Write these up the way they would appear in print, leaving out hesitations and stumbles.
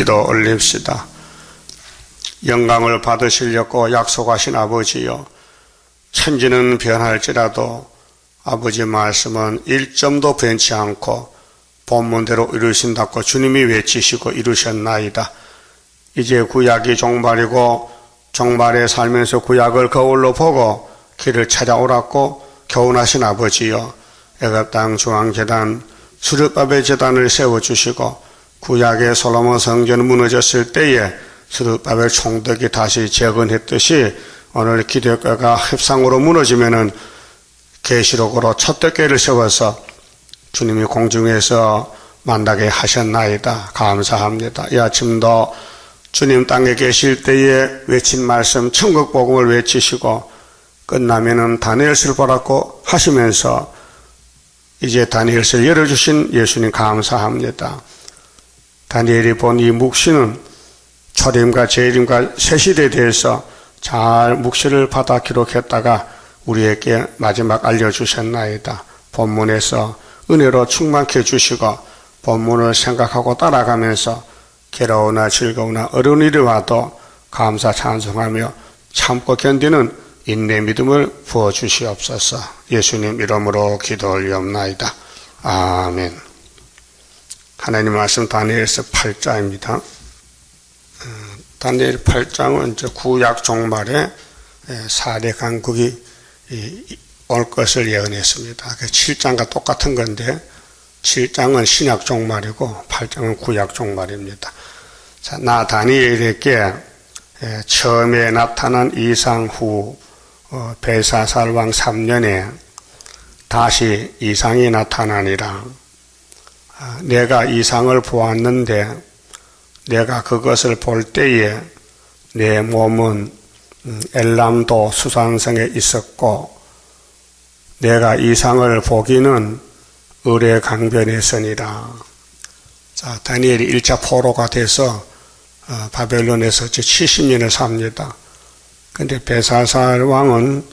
기도 올립시다. 영광을 받으시려고 약속하신 아버지여, 천지는 변할지라도 아버지 말씀은 1점도 변치 않고 본문대로 이루신다고 주님이 외치시고 이루셨나이다. 이제 구약이 종말이고 종말에 살면서 구약을 거울로 보고 길을 찾아오라고 교훈하신 아버지여, 애굽 땅 중앙제단 스룹바벨 제단을 세워주시고 구약의 솔로몬 성전이 무너졌을 때에 스룹바벨 총덕이 다시 재건했듯이 오늘 기독교가 협상으로 무너지면은 계시록으로 첫 덮개를 세워서 주님이 공중에서 만나게 하셨나이다. 감사합니다. 이 아침도 주님 땅에 계실 때에 외친 말씀 천국 복음을 외치시고 끝나면은 다니엘서를 보라고 하시면서 이제 다니엘서를 열어주신 예수님 감사합니다. 다니엘이 본 이 묵시는 초림과 재림과 새시대에 대해서 잘 묵시를 받아 기록했다가 우리에게 마지막 알려주셨나이다. 본문에서 은혜로 충만케 해주시고 본문을 생각하고 따라가면서 괴로우나 즐거우나 어려운 일이 와도 감사 찬송하며 참고 견디는 인내 믿음을 부어주시옵소서. 예수님 이름으로 기도 올리옵나이다. 아멘. 하나님 말씀 다니엘서 8장입니다. 다니엘 8장은 이제 구약 종말에 사대 강국이 올 것을 예언했습니다. 7장과 똑같은 건데 7장은 신약 종말이고 8장은 구약 종말입니다. 자, 나 다니엘에게 처음에 나타난 이상 후 벨사살 왕 3년에 다시 이상이 나타나니라. 내가 이상을 보았는데 내가 그것을 볼 때에 내 몸은 엘람도 수산성에 있었고 내가 이상을 보기는 을의 강변에 서니라. 자, 다니엘이 1차 포로가 돼서 바벨론에서 70년을 삽니다. 근데 벨사살 왕은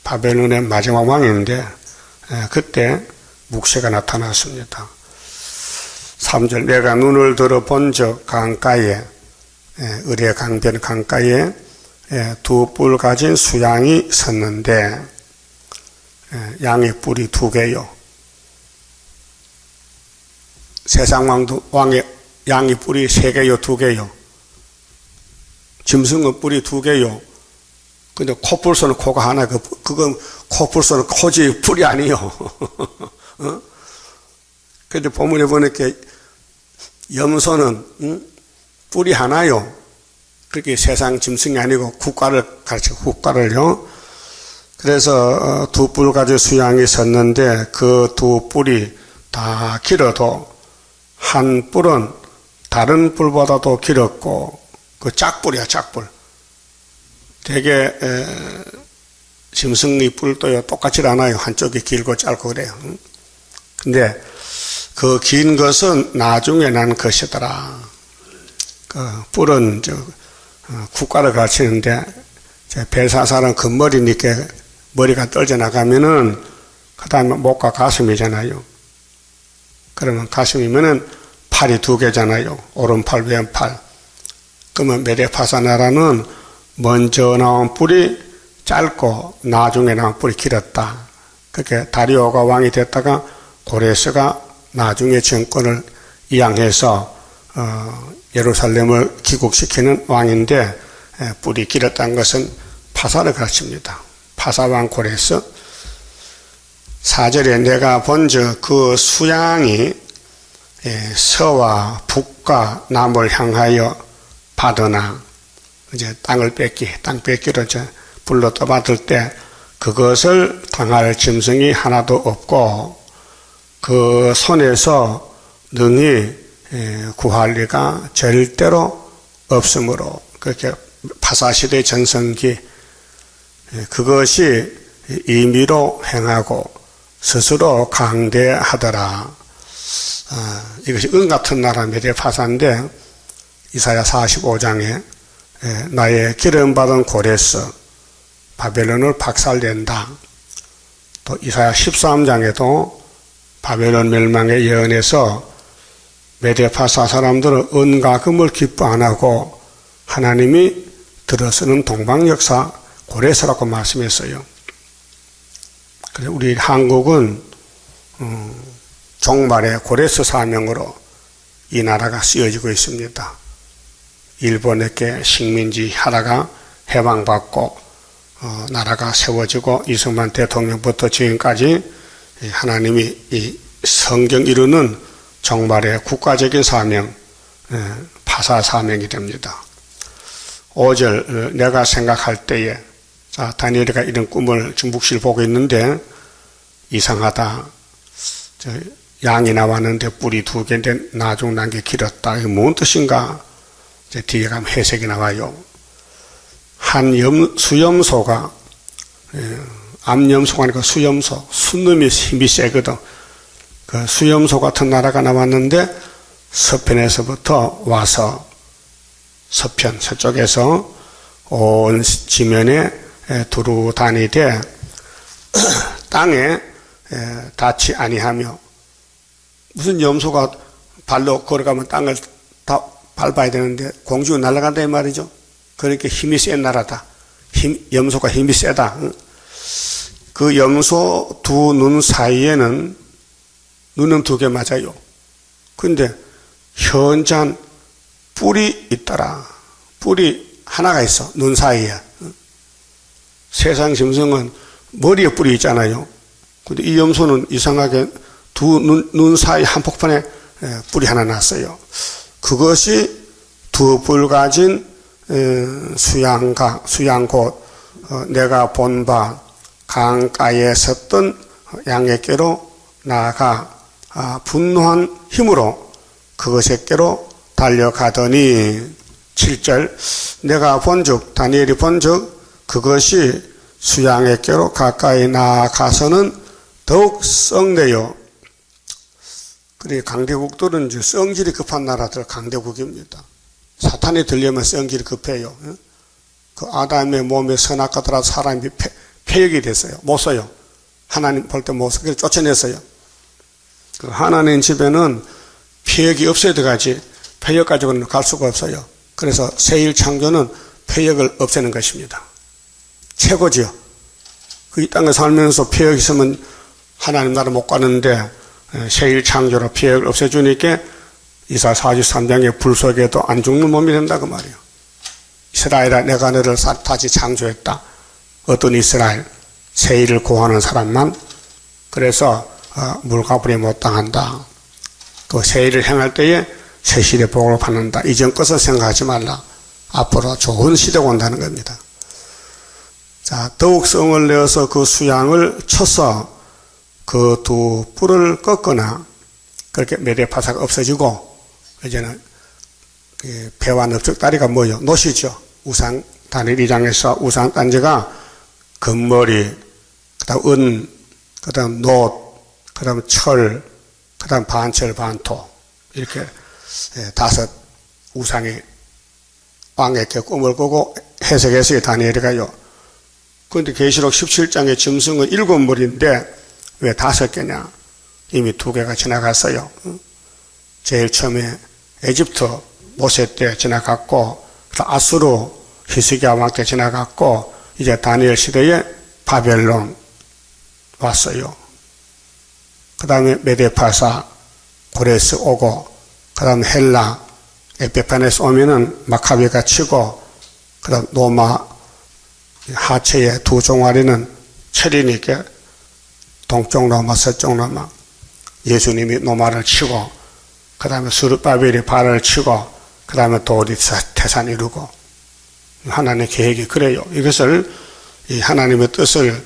바벨론의 마지막 왕인데 그때 묵시가 나타났습니다. 3절 내가 눈을 들어 본즉 강가에 을의 강변 강가에 두 뿔 가진 수양이 섰는데 양의 뿔이 2개요. 세상 왕의 양의 뿔이 3개요, 2개요. 짐승은 뿔이 2개요. 근데 코뿔 쏘는 코가 하나, 그건 코뿔 쏘는 코지 뿔이 아니요. 어? 근데 본문에 보니까 염소는 뿔이 하나요. 그렇게 세상 짐승이 아니고 국가를 가르쳐, 국가를요. 그래서 2뿔 가진 수양이 섰는데 그 2뿔이 다 길어도 한 뿔은 다른 뿔보다도 길었고 그 짝뿔이야, 짝뿔. 되게 짐승의 뿔도요 똑같지 않아요. 한쪽이 길고 짧고 그래요. 근데 그 긴 것은 나중에 난 것이더라. 그 뿔은 국가를 가르치는데 벨사살은 금머리니까 머리가 떨어져 나가면은 그 다음에 목과 가슴이잖아요. 그러면 가슴이면은 팔이 2개잖아요. 오른팔, 왼팔. 그러면 메데파사나라는 먼저 나온 뿔이 짧고 나중에 나온 뿔이 길었다. 그렇게 다리오가 왕이 됐다가 고레스가 나중에 정권을 이양해서 예루살렘을 기국시키는 왕인데 뿔이 길었다는 것은 파사를 가르칩니다. 파사왕 고레스. 4절에 내가 본즉 그 수양이 서와 북과 남을 향하여 받으나 이제 땅 뺏기로 불로 떠받을 때 그것을 당할 짐승이 하나도 없고 그 손에서 능히 구할 리가 절대로 없으므로 그렇게 파사시대 전성기 그것이 임의로 행하고 스스로 강대하더라. 이것이 은 같은 나라 메데파사인데 이사야 45장에 나의 기름받은 고레스 바벨론을 박살낸다. 또 이사야 13장에도 바벨론 멸망의 예언에서 메데파사 사람들은 은과 금을 기뻐 안 하고 하나님이 들어서는 동방역사 고레서라고 말씀했어요. 그래서 우리 한국은 종말의 고레서 사명으로 이 나라가 쓰여지고 있습니다. 일본에게 식민지 하나가 해방받고 나라가 세워지고 이승만 대통령부터 지금까지 하나님이 이 성경 이루는 종말의 국가적인 사명, 파사 사명이 됩니다. 5절 내가 생각할 때에 자 다니엘이가 이런 꿈을 중북실 보고 있는데 이상하다. 양이 나왔는데 뿔이 2개인데 나중난 게 길었다. 이게 뭔 뜻인가? 이제 뒤에 가면 해석이 나와요. 한 수염소가 암염소가 아니고 수염소, 순놈이 힘이 세거든. 그 수염소 같은 나라가 나왔는데 서편에서부터 와서 서편 서쪽에서 온 지면에 두루 다니되 땅에 닿지 아니하며 무슨 염소가 발로 걸어가면 땅을 다 밟아야 되는데 공중에 날아간다 이 말이죠. 그러니까 힘이 센 나라다. 염소가 힘이 세다. 그 염소 두 눈 사이에는 눈은 2개 맞아요. 근데 현잔 뿔이 있더라. 뿔이 하나가 있어. 눈 사이에. 세상 짐승은 머리에 뿔이 있잖아요. 근데 이 염소는 이상하게 눈 사이 한복판에 뿔이 하나 났어요. 그것이 2뿔 가진 수양곳 내가 본 바 강가에 섰던 양에게로 나아가 분노한 힘으로 그것에게로 달려가더니 7절 내가 본즉 다니엘이 본즉 그것이 수양에게로 가까이 나아가서는 더욱 썩내요. 그래 강대국들은 이제 성질이 급한 나라들 강대국입니다. 사탄이 들려면 성질이 급해요. 그 아담의 몸에 선악과더라 사람이 폐역이 됐어요. 못 써요. 하나님 볼 때 못 써요. 쫓아냈어요. 그 하나님 집에는 폐역이 없어야 되가지 폐역 가지고는 갈 수가 없어요. 그래서 새1 창조는 폐역을 없애는 것입니다. 최고지요. 그 이 땅에 살면서 폐역이 있으면 하나님 나라 못 가는데 새1 창조로 폐역을 없애주니까 이사 43장의 불 속에도 안 죽는 몸이 된다 그 말이에요. 이스라엘아 내가 너를 다시 창조했다. 어떤 이스라엘 새1을 구하는 사람만 그래서 물가불에 못 당한다. 그 새1을 행할 때에 새 시대 복을 받는다. 이전 것을 생각하지 말라. 앞으로 좋은 시대가 온다는 겁니다. 자, 더욱 성을 내어서 그 수양을 쳐서 그 2뿔을 꺾거나 그렇게 메데파사가 없어지고 이제는 배와 넓적다리가 뭐요? 노시죠. 우상 다니엘 2장에서 우상 단지가 금머리, 그다음 은, 그다음 놋, 그다음 철, 그다음 반철 반토 이렇게 5 우상이 왕에게 꿈을 꾸고 해석해서 다니엘이가요. 그런데 계시록 17장의 짐승은 7머리인데 왜 5개냐? 이미 2개가 지나갔어요. 제일 처음에 에집트 모세 때 지나갔고 아수르 히스기야 왕 때 지나갔고 이제 다니엘 시대에 바벨론 왔어요. 그 다음에 메데파사 고레스 오고 그 다음 헬라 에피파네스 오면은 마카비가 치고 그 다음 로마 하체의 2 종아리는 철이니까 동쪽 로마 서쪽 로마 예수님이 로마를 치고 그 다음에 스룹바벨이 발을 치고 그 다음에 도리 태산 이루고 하나님의 계획이 그래요. 이것을 이 하나님의 뜻을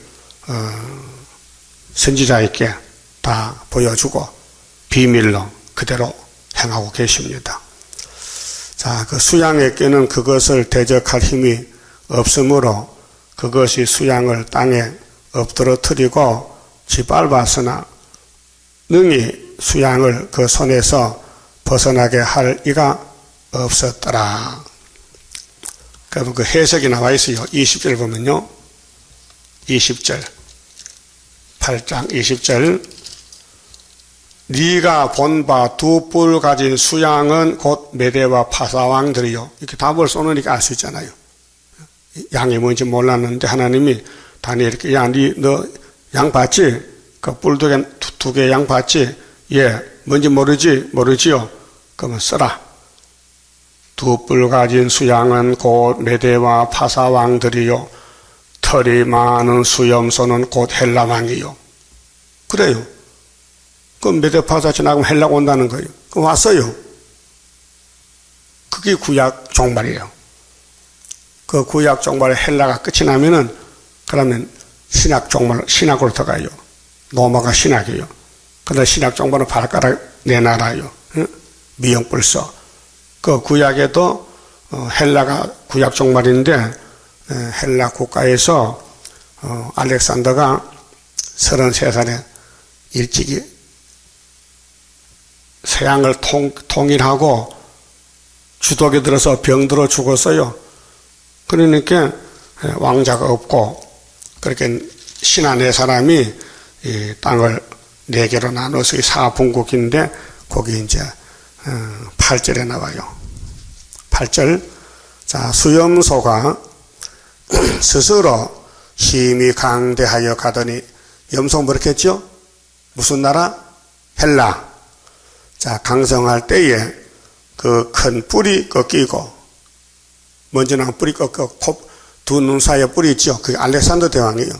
선지자에게 다 보여주고 비밀로 그대로 행하고 계십니다. 자, 그 수양에게는 그것을 대적할 힘이 없으므로 그것이 수양을 땅에 엎드러뜨리고 짓밟았으나 능히 수양을 그 손에서 벗어나게 할 이가 없었더라. 그럼 그 해석이 나와 있어요. 20절 보면요. 20절 8장 20절 네가 본 바 두 뿔 가진 수양은 곧 메대와 파사왕들이요. 이렇게 답을 쏘느니까 알 수 있잖아요. 양이 뭔지 몰랐는데 하나님이 다니엘에게 야, 너 양 봤지? 그 뿔 두 개 양 봤지? 예, 뭔지 모르지요? 그러면 써라. 두 뿔 가진 수양은 곧 메대와 파사왕들이요. 털이 많은 수염소는 곧 헬라왕이요. 그래요. 그 메대파사 지나가면 헬라가 온다는 거예요. 그 왔어요. 그게 구약 종말이에요. 그 구약 종말의 헬라가 끝이 나면은 그러면 신약 종말, 신약으로 들어가요. 로마가 신약이에요. 그런데 신약 종말은 발가락 내놔라요. 미영불서. 그 구약에도 헬라가 구약 종말인데 헬라 국가에서 알렉산더가 33살에 일찍이 서양을 통일하고 주독에 들어서 병들어 죽었어요. 그러니까 왕자가 없고 그렇게 신하 네 사람이 이 땅을 네 개로 나눠서 사분국인데 거기 이제 8절에 나와요. 8절. 자, 수염소가 스스로 힘이 강대하여 가더니 염소 뭐랬겠죠? 무슨 나라? 헬라. 자, 강성할 때에 그 큰 뿔이 꺾이고 먼저 나온 뿔이 꺾이고 두 눈 사이에 뿔이 있죠. 그게 알렉산더 대왕이에요.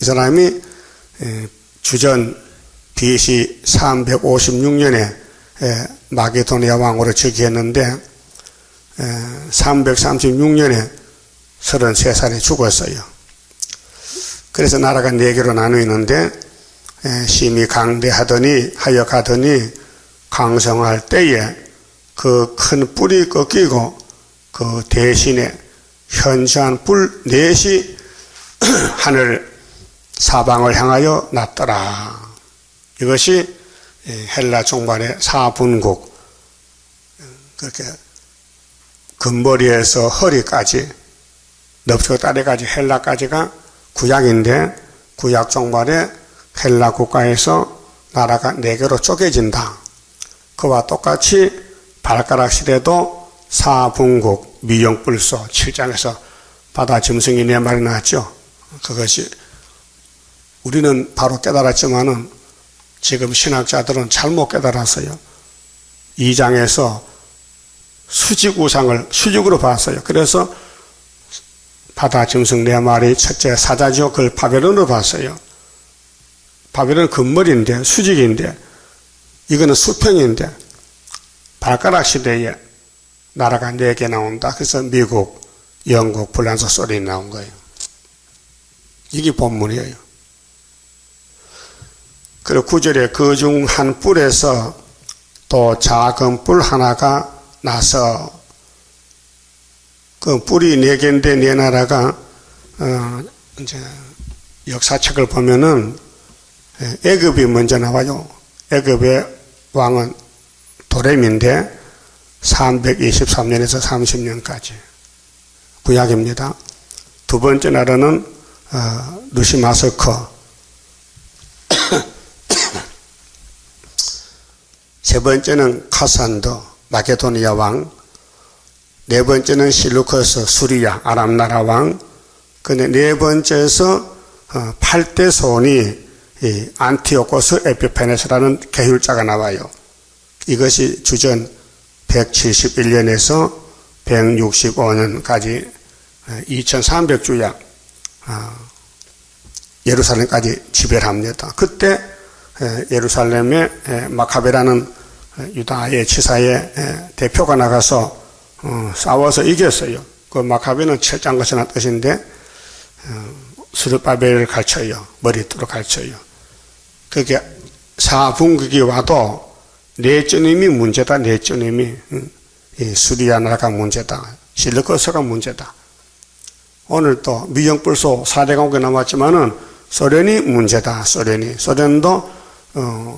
이 사람이 주전 BC 356년에 마게도니아 왕으로 즉위했는데 336년에 33살에 죽었어요. 그래서 나라가 네 개로 나누었는데 심히 강대하더니 하여 가더니 강성할 때에 그 큰 뿔이 꺾이고 그 대신에 현저한 뿔 넷이 하늘 사방을 향하여 났더라. 이것이 헬라 종말의 사분국, 그렇게 금머리에서 허리까지 넙죽 다리까지 헬라까지가 구약인데 구약 종말에 헬라 국가에서 나라가 네 개로 쪼개진다. 그와 똑같이 발가락 시대도 사분국 미영불서 7장에서 바다 짐승이 네 마리 나왔죠. 그것이 우리는 바로 깨달았지만은 지금 신학자들은 잘못 깨달았어요. 2장에서 수직 우상을 수직으로 봤어요. 그래서 바다 짐승 네 마리 첫째 사자죠. 그걸 바벨론으로 봤어요. 바벨론은 금머리인데 수직인데 이거는 수평인데 발가락 시대에 나라가 4개 나온다. 그래서 미국, 영국, 프랑스, 소련이 나온 거예요. 이게 본문이에요. 그리고 9절에 그 중 한 뿔에서 또 작은 뿔 하나가 나서 그 뿔이 4개인데 네 나라가 이제 역사책을 보면은 애굽이 먼저 나와요. 애굽의 왕은 도렘인데 323년에서 30년까지 구약입니다. 두 번째 나라는 루시마스커, 세 번째는 카산더 마게도니아 왕, 네 번째는 실루커스 수리아 아람 나라 왕, 근데 네 번째에서 8대 손이 안티오코스 에피페네스라는 계율자가 나와요. 이것이 주전 171년에서 165년까지 2300주야 예루살렘까지 지배를 합니다. 그때 예루살렘에 마카베라는 유다의 치사의 대표가 나가서 싸워서 이겼어요. 그 마카베는 철장것이라는 뜻인데 스룹바벨을 가르쳐요. 머리띠로 가르쳐요. 그게 사분국이 와도 내쩌님이 문제다. 내쩌님이 수리아 나라가 문제다. 실루커스가 문제다. 오늘 또 미영불소 4대 강국에 남았지만은 소련이 문제다. 소련도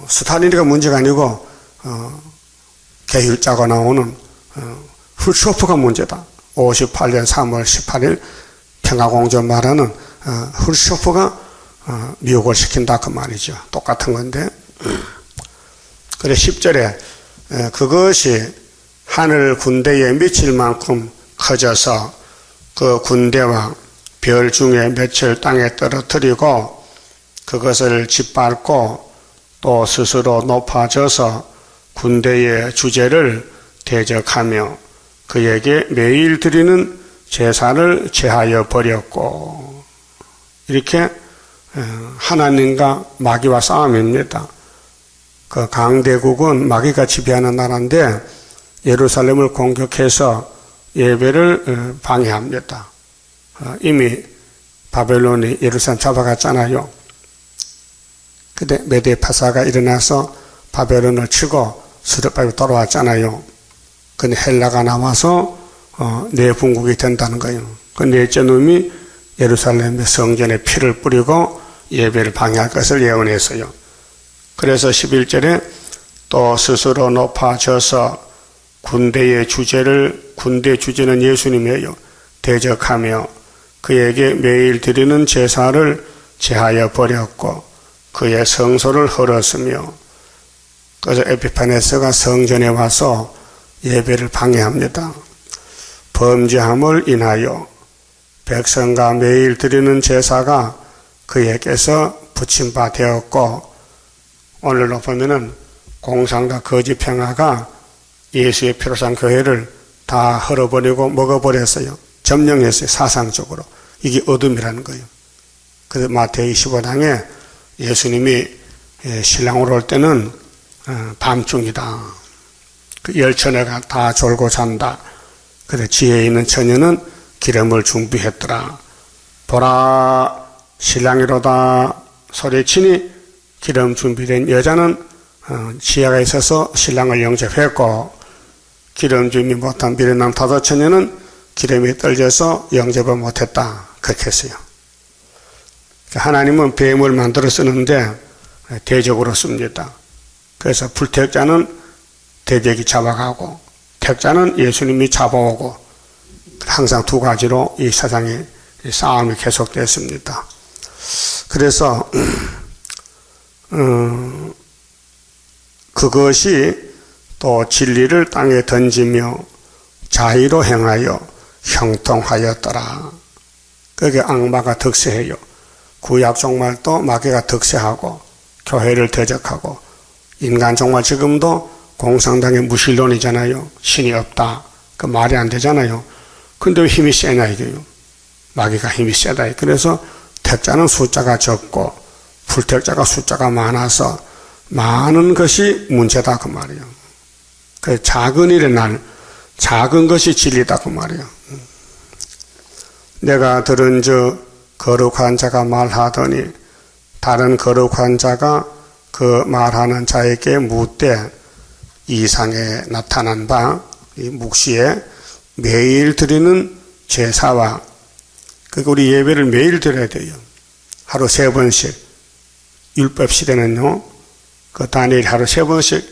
스탈린이가 문제가 아니고 계율자가 나오는 훌쇼프가 문제다. 58년 3월 18일 평화공전 말하는 훌쇼프가 미혹을 시킨다 그 말이죠. 똑같은 건데 그래 10절에 그것이 하늘 군대에 미칠 만큼 커져서 그 군대와 별 중에 몇을 땅에 떨어뜨리고 그것을 짓밟고 또 스스로 높아져서 군대의 주제를 대적하며 그에게 매일 드리는 제사를 제하여 버렸고, 이렇게 하나님과 마귀와 싸움입니다. 그 강대국은 마귀가 지배하는 나라인데 예루살렘을 공격해서 예배를 방해합니다. 이미 바벨론이 예루살렘 잡아갔잖아요. 근데 메대 파사가 일어나서 바벨론을 치고 스룹바벨 돌아왔잖아요. 근데 헬라가 나와서 내분국이 된다는 거예요. 그 넷째 놈이 예루살렘의 성전에 피를 뿌리고 예배를 방해할 것을 예언했어요. 그래서 11절에 또 스스로 높아져서 군대 주제는 예수님이에요. 대적하며 그에게 매일 드리는 제사를 제하여 버렸고 그의 성소를 헐었으며, 그래서 에피파네스가 성전에 와서 예배를 방해합니다. 범죄함을 인하여 백성과 매일 드리는 제사가 그에게서 붙임바 되었고, 오늘로 보면은 공상과 거짓 평화가 예수의 피로 산 교회를 다 헐어버리고 먹어버렸어요. 점령했어요. 사상적으로. 이게 어둠이라는 거예요. 그래서 마태복음 25장에 예수님이 신랑으로 올 때는 밤중이다. 그 열처녀가 다 졸고 잔다. 그래서 지혜 있는 처녀는 기름을 준비했더라. 보라 신랑이로다 소리치니 기름 준비된 여자는 지혜가 있어서 신랑을 영접했고, 기름 준비 못한 미련한 다섯 처녀는 기름이 떨려서 영접을 못했다. 그렇게 했어요. 하나님은 뱀을 만들어 쓰는데 대적으로 씁니다. 그래서 불택자는 대적이 잡아가고 택자는 예수님이 잡아오고, 항상 두 가지로 이 세상에 싸움이 계속됐습니다. 그래서 그것이 또 진리를 땅에 던지며 자의로 행하여 형통하였더라. 그게 악마가 득세해요. 구약 종말도 마귀가 득세하고 교회를 대적하고, 인간 종말 지금도 공산당의 무신론이잖아요. 신이 없다. 그 말이 안 되잖아요. 근데 왜 힘이 세냐 이게요. 마귀가 힘이 세다. 그래서 택자는 숫자가 적고 불택자가 숫자가 많아서 많은 것이 문제다 그 말이에요. 그 작은 일에 작은 것이 진리다 그 말이에요. 내가 들은즉 거룩한 자가 말하더니 다른 거룩한 자가 그 말하는 자에게 묻되 이상에 나타난 바 이 묵시에 매일 드리는 제사와, 그러니까 우리 예배를 매일 드려야 돼요. 하루 3번씩. 율법 시대는요, 그 다니엘 하루 3번씩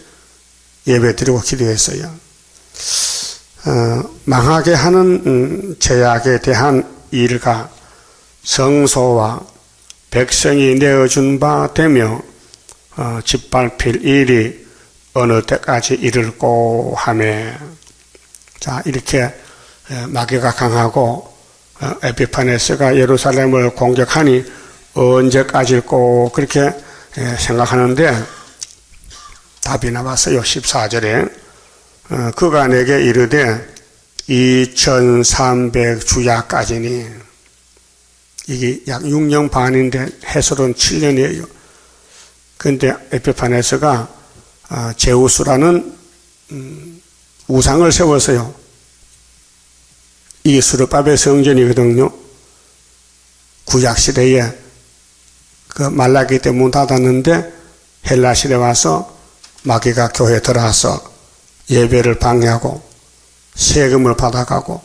예배 드리고 기도했어요. 망하게 하는 제약에 대한 일과 성소와 백성이 내어준 바 되며 짓밟힐 일이 어느 때까지 이를꼬 하매. 자, 이렇게 마귀가 강하고 에피파네스가 예루살렘을 공격하니 언제까지일꼬 그렇게 생각하는데 답이 나왔어요. 14절에 그가 내게 이르되 2300주야까지니, 이게 약 6년 반인데 해설은 7년이에요. 그런데 에피파네스가 제우스라는 우상을 세웠어요. 이게 스룹바벨 성전이거든요. 구약시대에 그 말라기 때 문 닫았는데 헬라시대 와서 마귀가 교회에 들어와서 예배를 방해하고 세금을 받아가고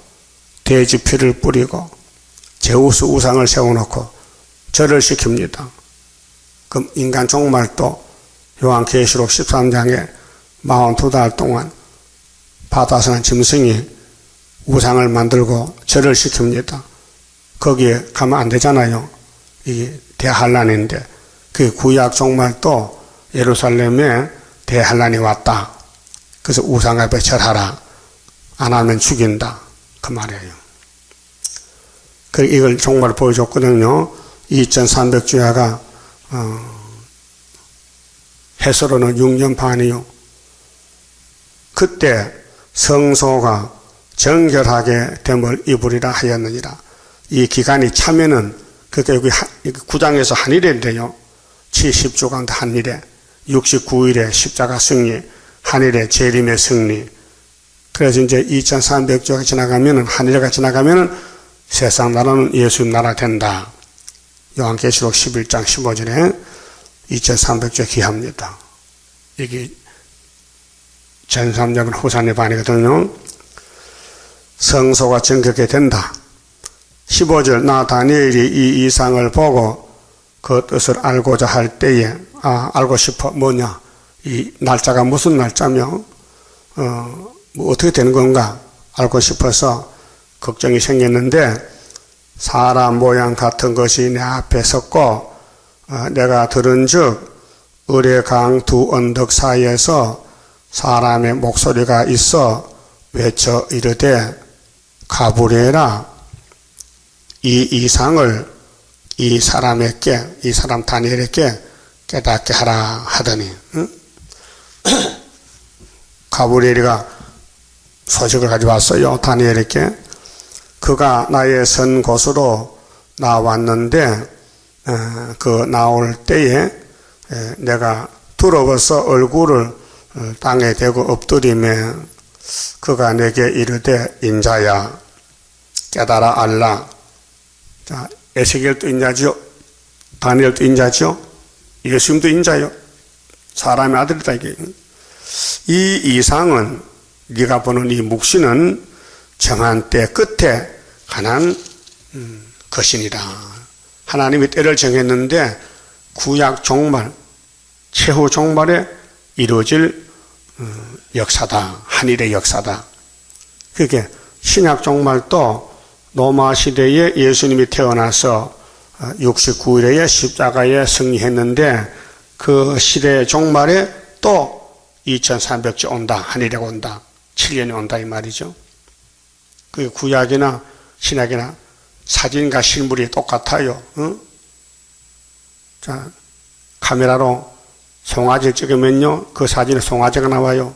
돼지피를 뿌리고 제우스 우상을 세워놓고 절을 시킵니다. 그럼 인간 종말도 요한계시록 13장에 42달 동안 바다산 짐승이 우상을 만들고 절을 시킵니다. 거기에 가면 안 되잖아요. 이게 대환란인데, 그 구약 종말도 예루살렘에 대환란이 왔다. 그래서 우상 앞에 절하라. 안 하면 죽인다. 그 말이에요. 이걸 정말 보여줬거든요. 2300주야가 해서로는 6년 반이요. 그때 성소가 정결하게 됨을 입으리라 하였느니라. 이 기간이 차면은 그러니까 여기 9장에서 한일인데요. 70주 가운데 한일에 69일에 십자가 승리, 한일에 재림의 승리. 그래서 이제 2300주가 지나가면은 한일가 지나가면은 세상 나라는 예수님 나라 된다. 요한계시록 11장 15절에 2300주 기합니다. 이게 전삼적인 후산의 반이거든요. 성소가 정결하게 된다. 15절 나 다니엘이 이 이상을 보고 그 뜻을 알고자 할 때에 알고 싶어. 뭐냐, 이 날짜가 무슨 날짜며 뭐 어떻게 되는 건가 알고 싶어서 걱정이 생겼는데, 사람 모양 같은 것이 내 앞에 섰고 내가 들은즉 을의 강 두 언덕 사이에서 사람의 목소리가 있어 외쳐 이르되 가브리엘아, 이 이상을 이 사람에게, 이 사람 다니엘에게 깨닫게 하라 하더니, 가브리엘이가 소식을 가져왔어요. 다니엘에게. 그가 나의 선 곳으로 나왔는데 그 나올 때에 내가 두려워서 얼굴을 땅에 대고 엎드리며 그가 내게 이르되 인자야 깨달아 알라. 자, 에스겔도 인자죠. 다니엘도 인자죠. 예수님도 인자요. 사람의 아들이다 이게. 이 이상은 네가 보는 이 묵시는 정한 때 끝에 관한 것이니라. 하나님이 때를 정했는데 구약 종말, 최후 종말에 이루어질 역사다. 한일의 역사다. 그게 신약 종말도 로마 시대에 예수님이 태어나서 69일에 십자가에 승리했는데 그 시대 종말에 또 2300주 온다. 한일에 온다. 7년이 온다 이 말이죠. 그 구약이나 신약이나 사진과 실물이 똑같아요. 자, 카메라로 송아지 찍으면요, 그 사진에 송아지가 나와요.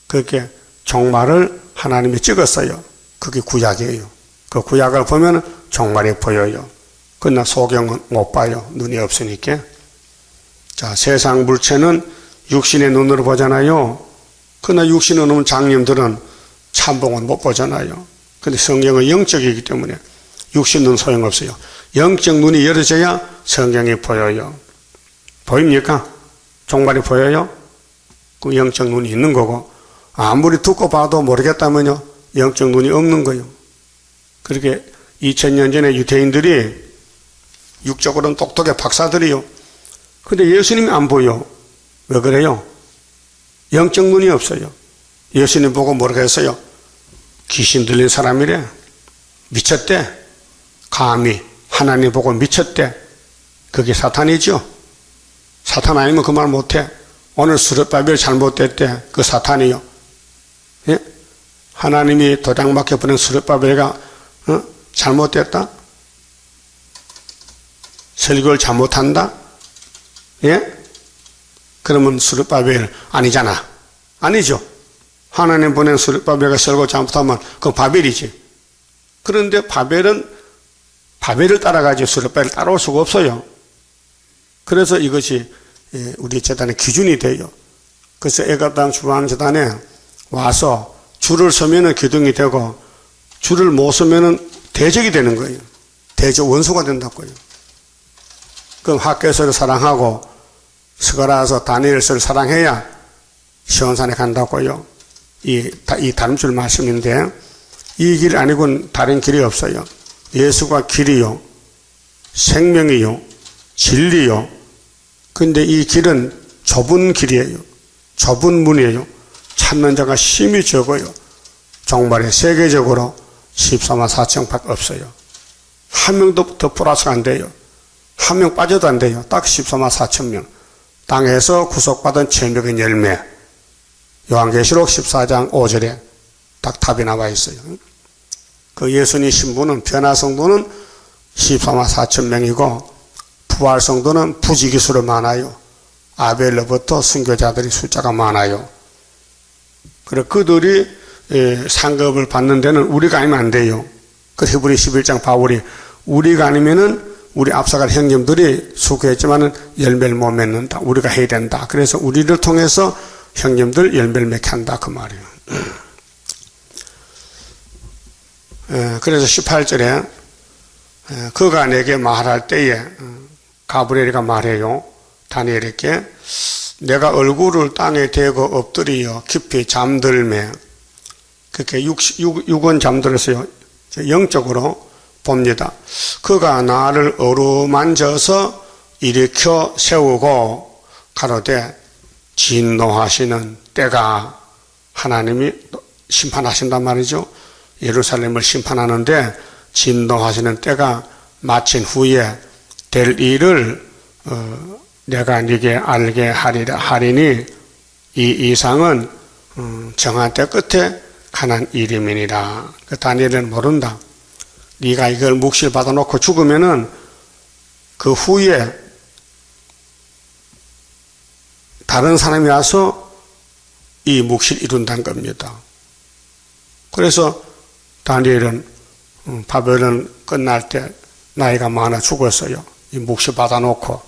그렇게 종말을 하나님이 찍었어요. 그게 구약이에요. 그 구약을 보면 종말이 보여요. 그러나 소경은 못 봐요. 눈이 없으니까. 자, 세상 물체는 육신의 눈으로 보잖아요. 그러나 육신의 눈은 장님들은 참봉은 못 보잖아요. 근데 성경은 영적이기 때문에 육신 눈 소용없어요. 영적 눈이 열어져야 성경이 보여요. 보입니까? 종말이 보여요? 그 영적 눈이 있는 거고, 아무리 듣고 봐도 모르겠다면요, 영적 눈이 없는 거예요. 그렇게 2000년 전에 유대인들이 육적으로는 똑똑해 박사들이요. 근데 예수님이 안 보여. 왜 그래요? 영적 눈이 없어요. 예수님 보고 모르겠어요. 귀신 들린 사람이래. 미쳤대. 감히 하나님 보고 미쳤대. 그게 사탄이죠. 사탄 아니면 그 말 못해. 오늘 스룹바벨 잘못됐대. 그 사탄이요. 예? 하나님이 도장 박혀버린 스룹바벨가 잘못됐다? 설교를 잘못한다? 예? 그러면 스룹바벨 아니잖아. 아니죠. 하나님 보낸 스룹바벨가 설교 잘못하면 그건 바벨이지. 그런데 바벨은 바벨을 따라가지 스룹바벨을 따라올 수가 없어요. 그래서 이것이 우리 재단의 기준이 돼요. 그래서 애가당 주방재단에 와서 줄을 서면은 기둥이 되고 줄을 못 서면은 대적이 되는 거예요. 대적 원수가 된다고요. 그럼 학교에서를 사랑하고 스가랴서 다니엘서를 사랑해야 시온산에 간다고요. 이 다름줄 말씀인데 이 길 아니고는 다른 길이 없어요. 예수가 길이요, 생명이요, 진리요. 근데 이 길은 좁은 길이에요. 좁은 문이에요. 찾는 자가 심히 적어요. 종말에 세계적으로 14만 4천밖에 없어요. 한 명도 더 플러스가 안 돼요. 한 명 빠져도 안 돼요. 딱 14만 4천 명. 땅에서 구속받은 천백의 열매. 요한계시록 14장 5절에 딱 답이 나와 있어요. 그 예수님 신부는 변화성도는 14만 4천 명이고 부활성도는 부지기수로 많아요. 아벨로부터 순교자들이 숫자가 많아요. 그래 그들이 상급을 받는 데는 우리가 아니면 안 돼요. 그 히브리 11장 바울이 우리가 아니면은 우리 앞서갈 형님들이 수고했지만은 열매를 못 맺는다. 우리가 해야 된다. 그래서 우리를 통해서 형님들 열매를 맺게 한다. 그 말이에요. 그래서 18절에 그가 내게 말할 때에 가브리엘이가 말해요. 다니엘에게 내가 얼굴을 땅에 대고 엎드리어 깊이 잠들매 그렇게 육은 잠들었어요. 영적으로 봅니다. 그가 나를 어루만져서 일으켜 세우고 가로되 진노하시는 때가 하나님이 심판하신단 말이죠. 예루살렘을 심판하는데 진노하시는 때가 마친 후에 될 일을 내가 네게 알게 하리니 이 이상은 정한 때 끝에 가난 이름이니라. 그 다니엘은 모른다. 네가 이걸 묵시를 받아놓고 죽으면은 그 후에 다른 사람이 와서 이 묵시를 이룬다는 겁니다. 그래서 다니엘은 바벨론 끝날 때 나이가 많아 죽었어요. 이 묵시 받아놓고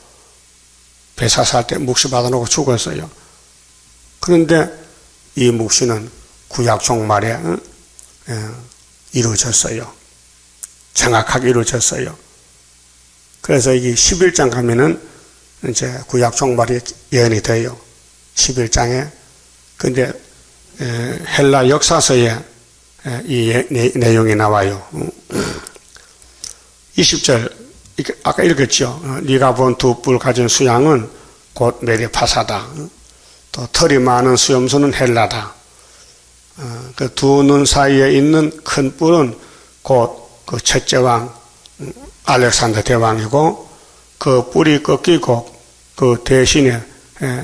베사살 때 묵시 받아놓고 죽었어요. 그런데 이 묵시는 구약 종말에 이루어졌어요. 정확하게 이루어졌어요. 그래서 이게 11장 가면은 이제 구약 종말이 예언이 돼요. 11장에. 근데 헬라 역사서에 이 내용이 나와요. 20절 아까 읽었죠. 네가 본 두 뿔 가진 수양은 곧 메리파사다. 또 털이 많은 수염소는 헬라다. 그 두 눈 사이에 있는 큰 뿔은 곧 그 첫째 왕 알렉산더 대왕이고 그 뿔이 꺾이고 그 대신에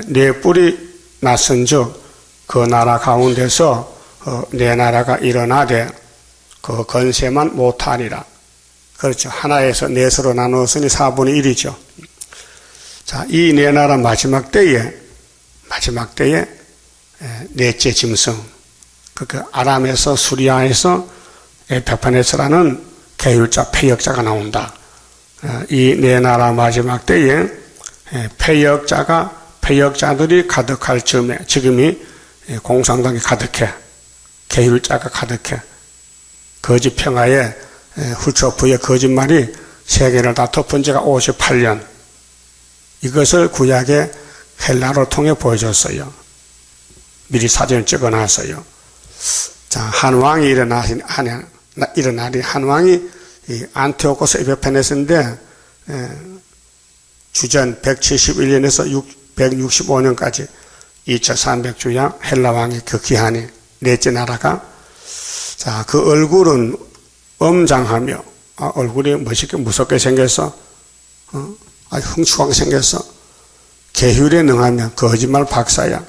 네 뿔이 났은즉 그 나라 가운데서 네 나라가 일어나되 그 건세만 못하리라. 그렇죠. 하나에서 넷으로 나누었으니 4분의 1이죠. 자, 이 네 나라 마지막 때에 넷째 짐승, 그 아람에서 수리아에서 에페파네스라는 계율자, 패역자가 나온다. 이 네 나라 마지막 때에 패역자들이 가득할 즈음에, 지금이 공산당이 가득해, 계율자가 가득해, 거짓 평화에 후초부의 거짓말이 세계를 다 덮은 지가 58년. 이것을 구약의 헬라로 통해 보여줬어요. 미리 사진을 찍어놨어요. 자, 한 왕이 일어나리 한 왕이 안티오코스 에피파네스인데 주전 171년에서 165년까지 2300주야 헬라 왕이 그 기한이 넷째 나라가. 자, 그 얼굴은 엄장하며 얼굴이 멋있게 무섭게 생겨서 아주 흉측하게 생겨서 계율에 능하면 거짓말 박사야.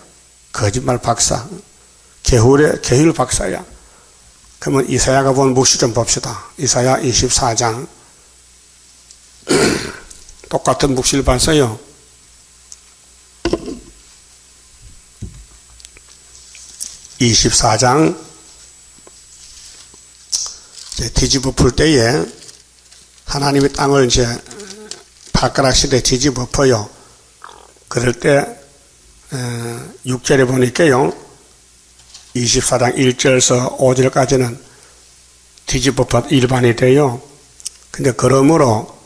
거짓말 박사. 계율 박사야. 그러면 이사야가 본 묵시 좀 봅시다. 이사야 24장. 똑같은 묵시를 봤어요. (24장) 뒤집어 풀 때에 하나님이 땅을 이제 발가락 시대 뒤집어 펴요. 그럴 때 6절에 보니까요. 24장 1절에서 5절까지는 뒤집어 펴 일반이 돼요. 근데 그러므로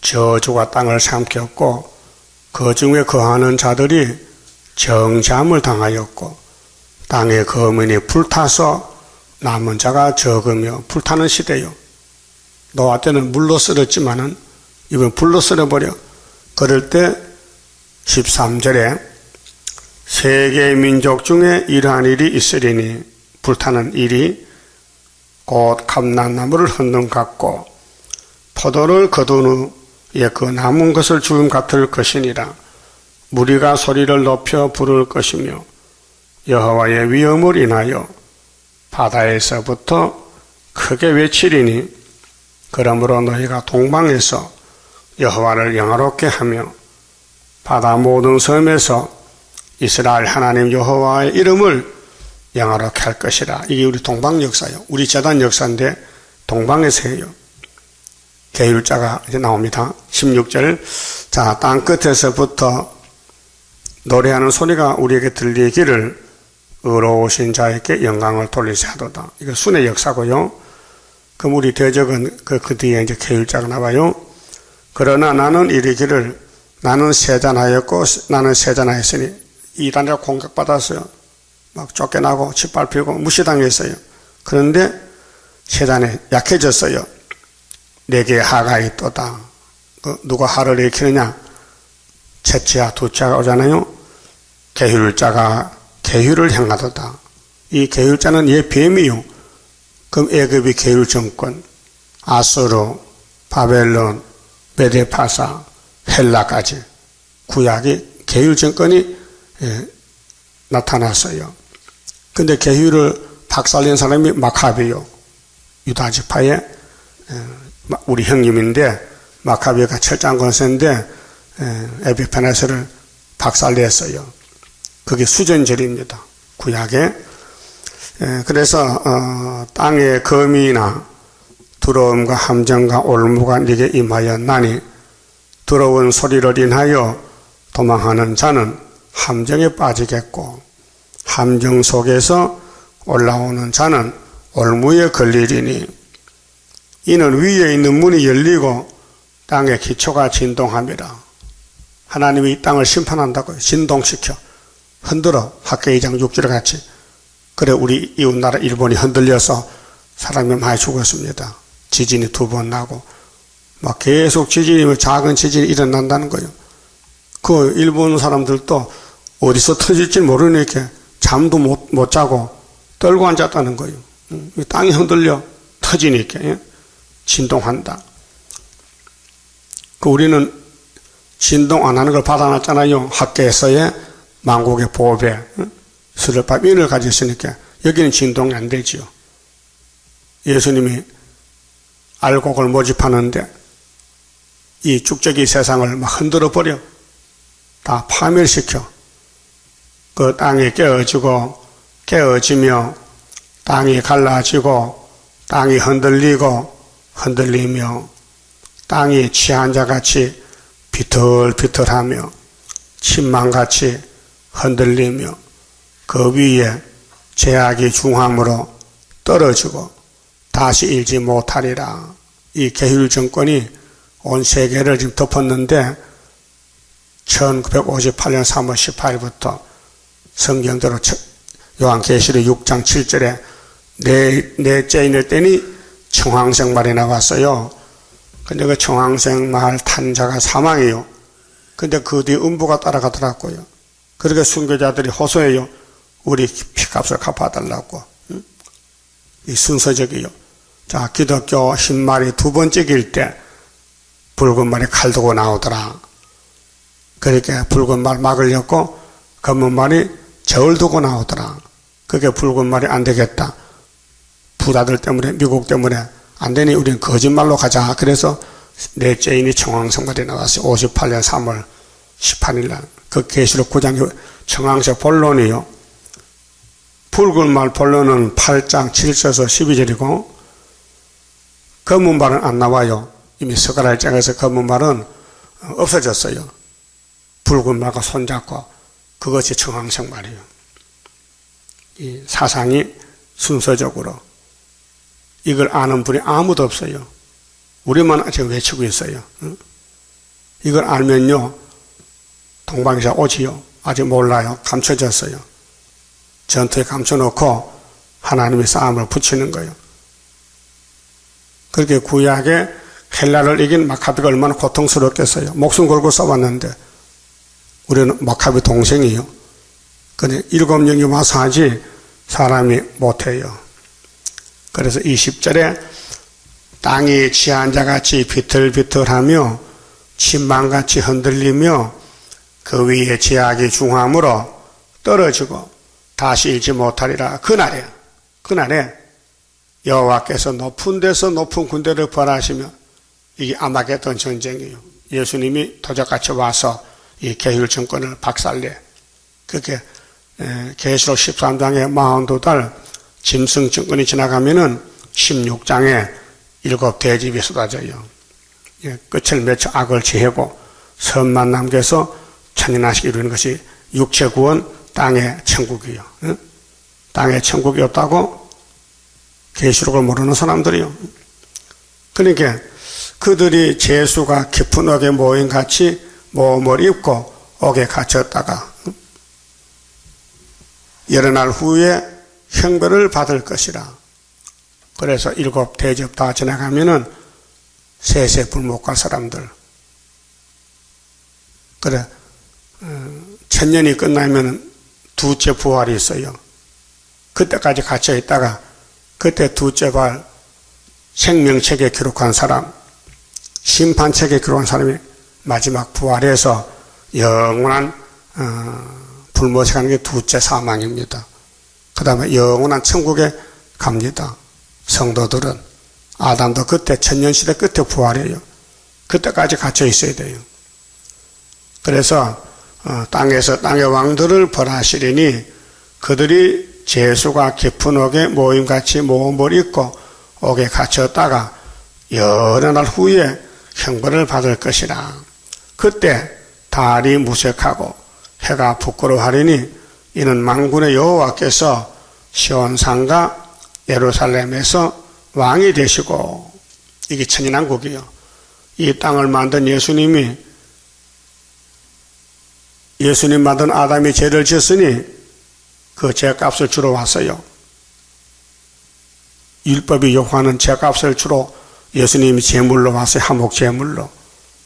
저주가 땅을 삼켰고 그 중에 거하는 자들이 정잠을 당하였고 땅의 거민이 불타서 남은 자가 적으며. 불타는 시대요. 노아 때는 물로 썰었지만은 이번 불로 썰어버려. 그럴 때 13절에 세계 민족 중에 이러한 일이 있으리니 불타는 일이 곧 감람나무를 흔든 같고 포도를 거둔 후에 그 남은 것을 주름 같을 것이니라. 무리가 소리를 높여 부를 것이며 여호와의 위엄을 인하여 바다에서부터 크게 외치리니 그러므로 너희가 동방에서 여호와를 영화롭게 하며 바다 모든 섬에서 이스라엘 하나님 여호와의 이름을 영화롭게 할 것이라. 이게 우리 동방 역사예요. 우리 제단 역사인데 동방에서 해요. 계율자가 이제 나옵니다. 16절. 자, 땅 끝에서부터 노래하는 소리가 우리에게 들리기를 의로우신 자에게 영광을 돌리시 하도다. 이거 순의 역사고요. 그럼 우리 대적은 그 뒤에 이제 계율자가 나와요. 그러나 나는 이르기를 나는 세잔하였고 나는 세잔하였으니 이단이라 공격받았어요. 막 쫓겨나고 짓밟히고 무시당했어요. 그런데 세잔에 약해졌어요. 내게 하가 있도다. 누가 하를 일으키느냐? 첫째와 둘째가 오잖아요. 계율자가 계율을 행하도다. 이 계율자는 얘 뱀이요. 그럼 애굽이 계율 정권, 아수르, 바벨론, 메데파사, 헬라까지 구약이 계율 정권이 나타났어요. 근데 계율을 박살낸 사람이 마카비요. 유다 지파의 우리 형님인데 마카비가 철장 권세인데 에비파네스를 박살냈어요. 그게 수전절입니다. 구약에. 그래서 땅의 거미나 두려움과 함정과 올무가 네게 임하였나니 두려운 소리를 인하여 도망하는 자는 함정에 빠지겠고 함정 속에서 올라오는 자는 올무에 걸리리니 이는 위에 있는 문이 열리고 땅의 기초가 진동함이라. 하나님이 이 땅을 심판한다고요. 진동시켜 흔들어. 학계이장 6절 같이. 그래 우리 이웃나라 일본이 흔들려서 사람이 많이 죽었습니다. 지진이 2번 나고 막 계속 지진이 작은 지진이 일어난다는 거예요. 그 일본 사람들도 어디서 터질지 모르니까 잠도 못 자고 떨고 앉았다는 거예요. 땅이 흔들려 터지니까 진동한다. 우리는 진동 안 하는 걸 받아놨잖아요. 학계에서의 만국의 보배 스르바빈을 가졌으니까 여기는 진동이 안 되지요. 예수님이 알곡을 모집하는데 이 축적이 세상을 막 흔들어 버려. 다 파멸시켜. 그 땅이 깨어지며 땅이 갈라지고 땅이 흔들리며 땅이 취한 자같이 비틀비틀하며 침망같이 흔들리며 그 위에 제약이 중함으로 떨어지고 다시 일지 못하리라. 이 계율 정권이 온 세계를 지금 덮었는데 1958년 3월 18일부터 성경대로 요한계시록 6장 7절에 넷째 인을 떼니 청황생말이 나왔어요. 근데 그 청황생말 탄 자가 사망이에요. 근데 그 뒤에 음부가 따라가더라고요. 그러니까 순교자들이 호소해요. 우리 피값을 갚아달라고. 이 순서적이요. 자, 기독교 흰말이 2번째 길 때 붉은 말이 칼 들고 나오더라. 그러니까 붉은 말 막으려고 검은 말이 저울 두고 나오더라. 그게 붉은 말이 안 되겠다. 부자들 때문에, 미국 때문에 안 되니 우리는 거짓말로 가자. 그래서 넷째 인이 청황생말이 나왔어요. 58년 3월 18일 날. 그 계시록 9장 청황세 본론이요. 붉은 말 본론은 8장 7절에서 12절이고 검은 말은 안 나와요. 이미 스가랴장에서 검은 말은 없어졌어요. 붉은 말과 손잡고 그것이 청황생말이에요. 이 사상이 순서적으로 이걸 아는 분이 아무도 없어요. 우리만 지금 외치고 있어요. 이걸 알면요 동방에서 오지요. 아직 몰라요. 감춰졌어요. 전투에 감춰놓고 하나님의 싸움을 붙이는 거예요. 그렇게 구약에 헬라를 이긴 마카비가 얼마나 고통스럽겠어요. 목숨 걸고 싸웠는데 우리는 마카비 동생이요. 근데 7명이 와서 하지 사람이 못해요. 그래서 20절에 땅이 취한 자같이 비틀비틀하며 침망같이 흔들리며 그 위에 제약이 중함으로 떨어지고 다시 일지 못하리라. 그날에 여호와께서 높은 데서 높은 군대를 벌하시며, 이게 아마겟돈 전쟁이에요. 예수님이 도적같이 와서 이 계율 정권을 박살내. 그렇게 계시록 13장에 42달 짐승 정권이 지나가면은 16장에 7 대집이 쏟아져요. 끝을 맺혀 악을 제하고 선만 남겨서 천년한식 이루는 것이 육체 구원, 땅의 천국이요. 땅의 천국이었다고 계시록을 모르는 사람들이요. 그러니까 그들이 재수가 깊은 옥에 모임같이 모험을 입고 옥에 갇혔다가 여러 날 후에 형벌을 받을 것이라. 그래서 7 대접 다 지나가면은 세세 불목할 사람들. 그래, 천년이 끝나면 두째 부활이 있어요. 그때까지 갇혀 있다가 그때 두째 부활 생명책에 기록한 사람, 심판책에 기록한 사람이 마지막 부활해서 영원한 불못에 가는 게 두째 사망입니다. 그 다음에 영원한 천국에 갑니다. 성도들은 아담도 그때 천년시대 끝에 부활해요. 그때까지 갇혀 있어야 돼요. 그래서 땅의 왕들을 벌하시리니 그들이 재수가 깊은 옥에 모임같이 모험을 입고 옥에 갇혔다가 여러 날 후에 형벌을 받을 것이라. 그때 달이 무색하고 해가 부끄러워하리니 이는 만군의 여호와께서 시온산과 예루살렘에서 왕이 되시고, 이게 천인왕국이요. 이 땅을 만든 예수님 만든 아담이 죄를 지었으니 그 죄값을 주러 왔어요. 율법이 요구하는 죄값을 주러 예수님이 제물로 왔어요. 한몫 제물로.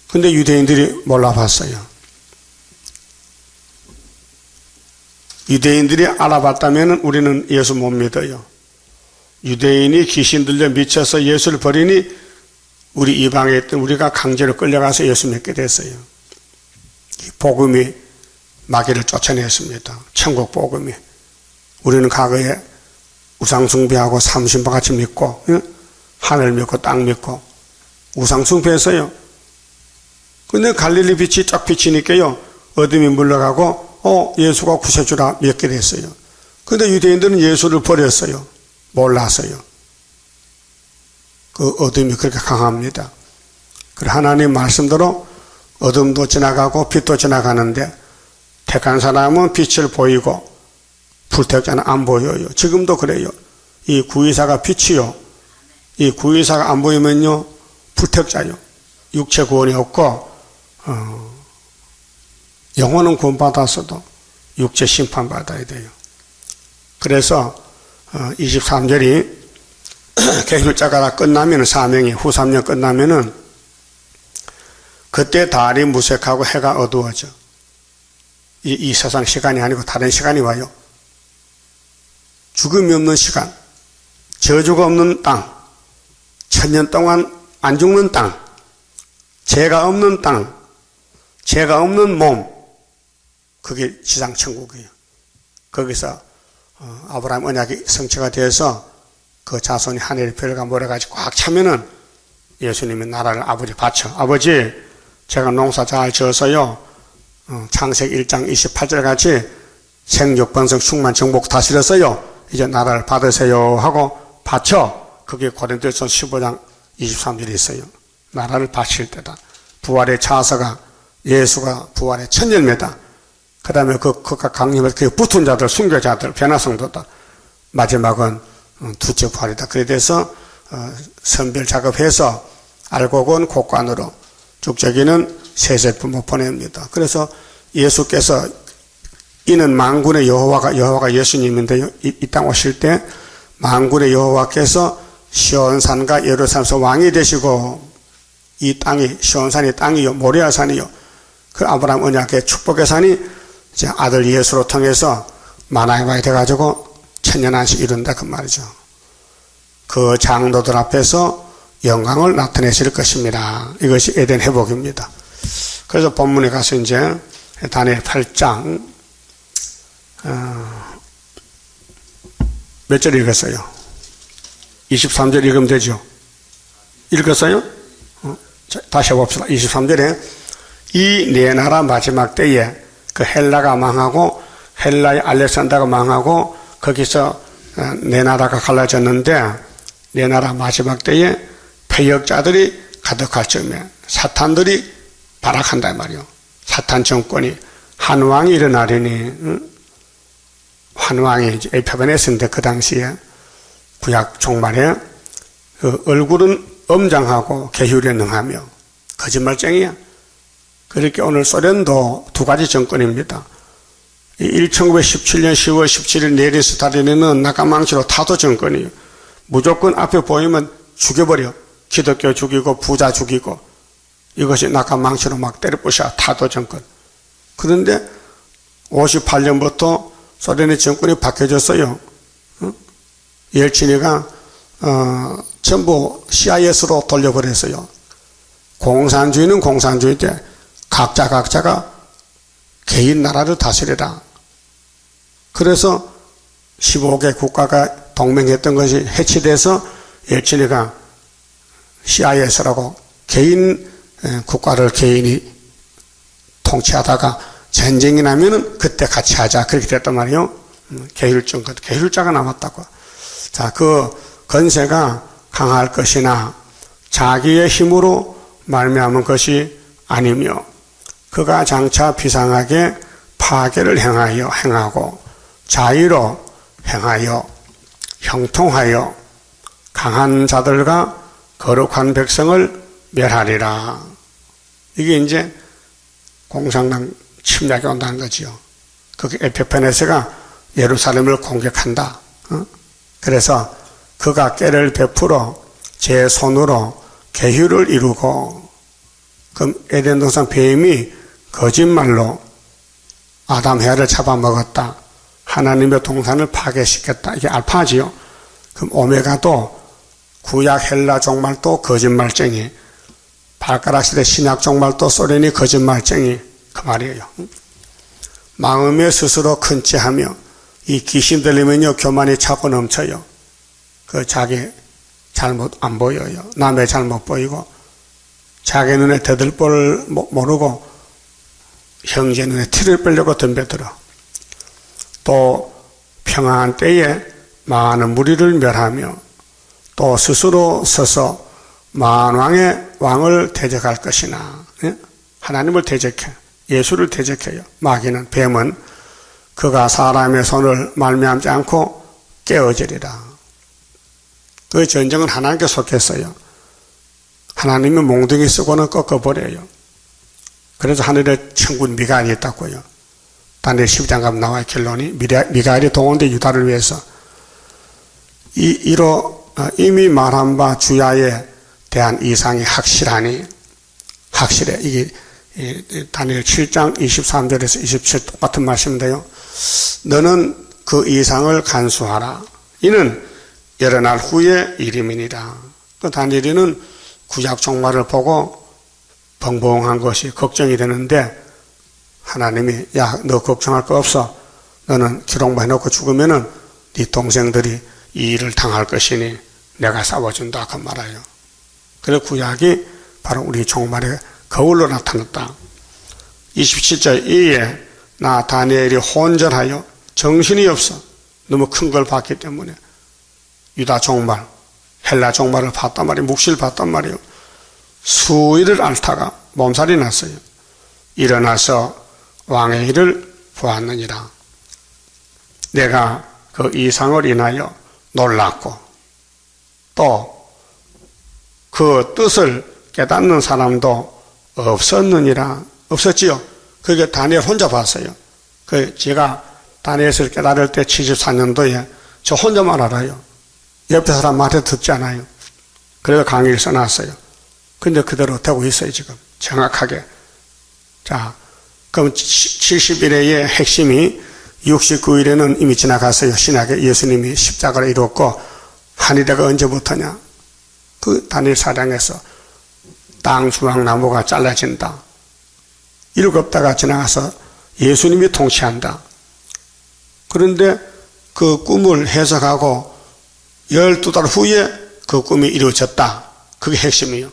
근데 유대인들이 몰라봤어요. 유대인들이 알아봤다면 우리는 예수 못 믿어요. 유대인이 귀신 들려 미쳐서 예수를 버리니 우리 이방에 있던 우리가 강제로 끌려가서 예수 믿게 됐어요. 이 복음이 마귀를 쫓아냈습니다. 천국 복음이. 우리는 과거에 우상숭배하고 삼신바같이 믿고, 하늘 믿고 땅 믿고 우상숭배했어요. 근데 갈릴리 빛이 쫙 비치니까요, 어둠이 물러가고 예수가 구세주라 믿게 됐어요. 근데 유대인들은 예수를 버렸어요. 몰랐어요. 그 어둠이 그렇게 강합니다. 그래, 하나님 말씀대로 어둠도 지나가고 빛도 지나가는데 택한 사람은 빛을 보이고 불택자는 안 보여요. 지금도 그래요. 이 구의사가 빛이요. 이 구의사가 안 보이면요, 불택자요. 육체 구원이 없고 영혼은 구원받았어도 육체 심판받아야 돼요. 그래서 23절이 계율자가 다 끝나면, 사명이 후 3년 끝나면은 그때 달이 무색하고 해가 어두워져. 이 세상 시간이 아니고 다른 시간이 와요. 죽음이 없는 시간, 저주가 없는 땅, 천년 동안 안 죽는 땅, 죄가 없는 땅, 죄가 없는 몸, 그게 지상천국이에요. 거기서 아브라함 언약이 성취가 되어서 그 자손이 하늘의 별과 모래같이 꽉 차면은 예수님이 나라를 아버지 바쳐. 아버지, 제가 농사 잘 지어서요, 창세기 1장 28절 같이 생육번성 충만 정복 다스렸어요. 이제 나라를 받으세요 하고 바쳐. 그게 고린도전서 15장 23절에 있어요. 나라를 바칠 때다. 부활의 차서가, 예수가 부활의 첫 열매다. 그 다음에 그가 강림해서 그 붙은 자들, 순교자들, 변화성도다. 마지막은 두째 부활이다. 그래 돼서 선별 작업해서 알곡은 곡간으로, 죽저기는 세세품을 보냅니다. 그래서 예수께서, 이는 만군의 여호와가 예수님인데요, 이 땅 오실 때 만군의 여호와께서 시온산과 예루살렘에서 왕이 되시고, 이 땅이 시온산이 땅이요, 모리아 산이요, 그 아브라함 언약의 축복의 산이 이제 아들 예수로 통해서 만왕의 왕이 돼가지고 천년한식 이룬다, 그 말이죠. 그 장로들 앞에서 영광을 나타내실 것입니다. 이것이 에덴 회복입니다. 그래서 본문에 가서 이제 다니엘 8장 몇 절 읽었어요? 23절 읽으면 되죠? 읽었어요? 다시 해봅시다. 23절에 이 네 나라 마지막 때에 그 헬라가 망하고 헬라의 알렉산더가 망하고 거기서 네 나라가 갈라졌는데 네 나라 마지막 때에 패역자들이 가득할 즈음에 사탄들이 발악한다 이 말이요. 사탄 정권이 한왕이 일어나려니 한왕이 에페베네스인데 그 당시에 구약 종말에 그 얼굴은 엄장하고 계율에 능하며 거짓말쟁이야. 그렇게 오늘 소련도 두 가지 정권입니다. 1917년 10월 17일 네린스타린은 나까망치로 타도 정권이에요. 무조건 앞에 보이면 죽여버려. 기독교 죽이고 부자 죽이고 이것이 나까망치로 막 때려부셔 타도 정권. 그런데 58년부터 소련의 정권이 바뀌어졌어요. 옐친이가 전부 CIS로 돌려버렸어요. 공산주의는 공산주의 때 각자가 개인 나라를 다스리라. 그래서 15개 국가가 동맹했던 것이 해치돼서 옐친이가 CIS라고 개인 국가를 개인이 통치하다가 전쟁이 나면은 그때 같이 하자. 그렇게 됐단 말이에요. 계율자가 남았다고. 자, 그 건세가 강할 것이나 자기의 힘으로 말미암은 것이 아니며 그가 장차 비상하게 파괴를 행하고 자의로 행하여 형통하여 강한 자들과 거룩한 백성을 멸하리라. 이게 이제 공산당 침략이 온다는 거지요. 그 에피파네스가 예루살렘을 공격한다. 그래서 그가 꾀를 베풀어 제 손으로 계율을 이루고 그럼 에덴 동산 뱀이 거짓말로 아담 해아를 잡아먹었다. 하나님의 동산을 파괴시켰다. 이게 알파지요. 그럼 오메가도 구약 헬라 종말도 거짓말쟁이, 발가락 시대 신약 종말도 소련이 거짓말쟁이 그 말이에요. 마음에 스스로 큰체하며 이 귀신 들리면요 교만이 차고 넘쳐요. 그 자기 잘못 안 보여요. 남의 잘못 보이고 자기 눈에 대들보를 모르고 형제 눈에 티를 빼려고 덤벼들어. 또 평안한 때에 많은 무리를 멸하며 또 스스로 서서 만왕의 왕을 대적할 것이나 하나님을 대적해 예수를 대적해요. 마귀는 뱀은 그가 사람의 손을 말미암지 않고 깨어지리라. 그 전쟁은 하나님께 속했어요. 하나님이 몽둥이 쓰고는 꺾어버려요. 그래서 하늘에 천군 미가엘이 있다고요. 다니엘 12장 가면 나와요. 결론이 미가엘이 동원된 유다를 위해서 이미 말한 바 주야에 대한 이상이 확실해. 이게 다니엘 7장 23절에서 27 똑같은 말씀인데요. 너는 그 이상을 간수하라. 이는 여러 날 후의 일임이니라. 그 다니엘은 구약 종말을 보고 벙벙한 것이 걱정이 되는데 하나님이 야, 너 걱정할 거 없어. 너는 기록만 해놓고 죽으면은 네 동생들이 이 일을 당할 것이니 내가 싸워준다 그 말이에요. 그래서 구약이 바로 우리 종말의 거울로 나타났다. 27절 이에 나 다니엘이 혼전하여 정신이 없어. 너무 큰 걸 봤기 때문에 유다 종말, 헬라 종말을 봤단 말이에요. 묵시를 봤단 말이에요. 수일을 앓다가 몸살이 났어요. 일어나서 왕의 일을 보았느니라. 내가 그 이상을 인하여 놀랐고 또 그 뜻을 깨닫는 사람도 없었느니라. 없었지요. 그게 다니엘 혼자 봤어요. 제가 다니엘을 깨달을 때 74년도에 저 혼자만 알아요. 옆에 사람 말에 듣지 않아요. 그래서 강의를 써놨어요. 근데 그대로 되고 있어요, 지금. 정확하게. 자, 그럼 70일의 핵심이 69일에는 이미 지나갔어요. 신약에 예수님이 십자가를 이뤘고, 한일회가 언제부터냐? 그 다니엘 4장에서 땅 수확나무가 잘라진다. 7대가 지나가서 예수님이 통치한다. 그런데 그 꿈을 해석하고 12달 후에 그 꿈이 이루어졌다. 그게 핵심이에요.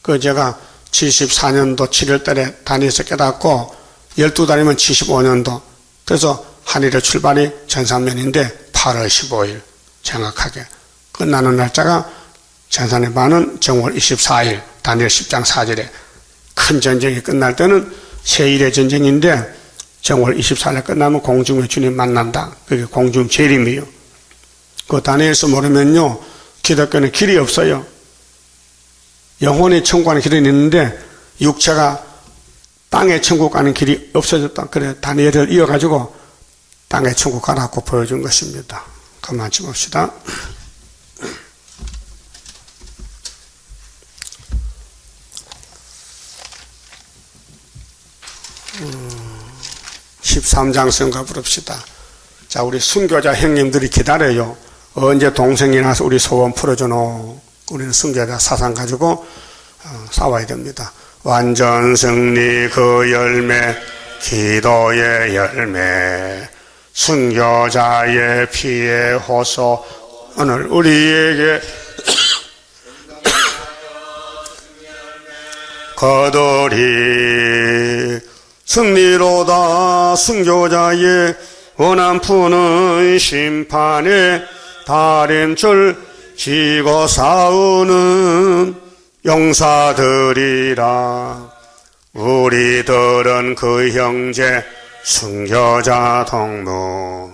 그 제가 74년도 7월 달에 다니엘서 깨닫고 12달이면 75년도. 그래서 한일의 출발이 전산면인데 8월 15일 정확하게 끝나는 날짜가 전산의 반은 정월 24일 다니엘 10장 4절에 큰 전쟁이 끝날 때는 세일의 전쟁인데 정월 24일에 끝나면 공중의 주님 만난다. 그게 공중 재림이에요. 그 다니엘서 모르면요 기독교는 길이 없어요. 영혼의 천국 가는 길은 있는데 육체가 땅의 천국 가는 길이 없어졌다. 그래 다니엘을 이어가지고 땅의 천국 가라고 보여준 것입니다. 그만 좀 봅시다. 13장 성가 부릅시다. 자, 우리 순교자 형님들이 기다려요. 언제 동생이 나서 우리 소원 풀어주노. 우리는 순교자 사상 가지고 싸워야 됩니다. 완전 승리 그 열매, 기도의 열매, 순교자의 피의 호소, 오늘 우리에게 거두리. 승리로다 순교자의 원한 푸는 심판에 다림줄 지고 싸우는 용사들이라. 우리들은 그 형제 순교자 동무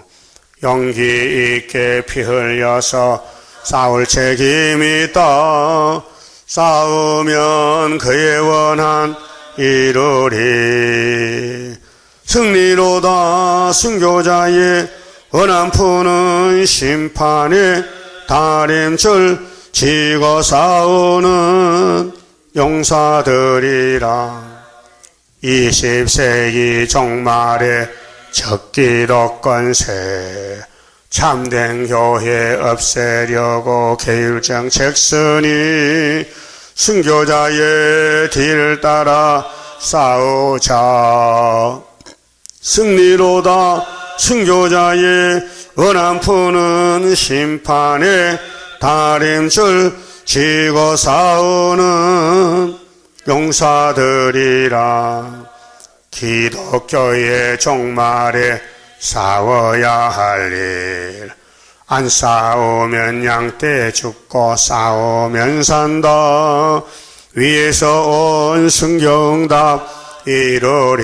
용기 있게 피 흘려서 싸울 책임이 있다. 싸우면 그의 원한 이루리. 승리로다 순교자의 원한 푸는 심판에 다림줄 지고 싸우는 용사들이라. 20세기 종말에 적기도 건세 참된 교회 없애려고 계율정책 쓰니 순교자의 뒤를 따라 싸우자. 승리로다 순교자의 원한 푸는 심판에 다림줄 지고 싸우는 용사들이라. 기독교의 종말에 싸워야 할 일, 안 싸우면 양떼 죽고 싸우면 산다. 위에서 온 성경답 이루리.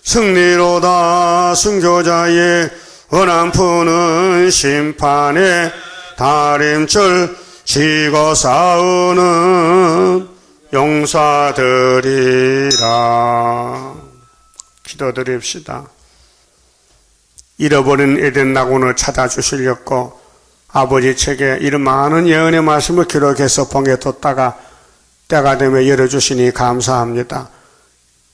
승리로다 순교자의 원한 푸는 심판에 다림줄 지고 싸우는 용사들이라. 기도드립시다. 잃어버린 에덴 낙원을 찾아주시려고 아버지 책에 이런 많은 예언의 말씀을 기록해서 봉해뒀다가 때가 되면 열어주시니 감사합니다.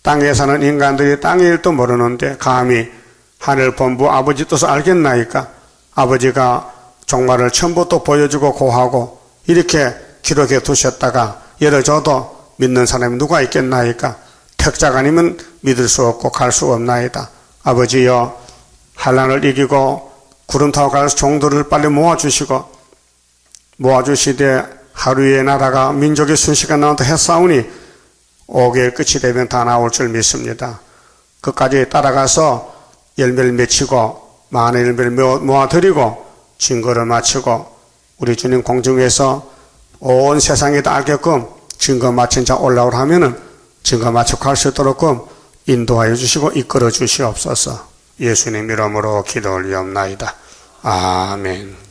땅에 사는 인간들이 땅의 일도 모르는데 감히 하늘 본부 아버지 뜻을 알겠나이까? 아버지가 종말을 처음부터 보여주고 고하고 이렇게 기록해 두셨다가 열어줘도 믿는 사람이 누가 있겠나이까? 택자가 아니면 믿을 수 없고 갈 수 없나이다. 아버지여, 환난을 이기고 구름 타고 갈 종들을 빨리 모아주시되 하루에 나라가 민족의 순식간 나온다 했사오니 5개월 끝이 되면 다 나올 줄 믿습니다. 끝까지 따라가서 열매를 맺히고 많은 열매를 모아드리고 증거를 마치고 우리 주님 공중에서 온 세상이 다 알게끔 증거 마친 자 올라오라 하면은 증거 마치고 갈 수 있도록끔 인도하여 주시고 이끌어 주시옵소서. 예수님 이름으로 기도 올리옵나이다. 아멘.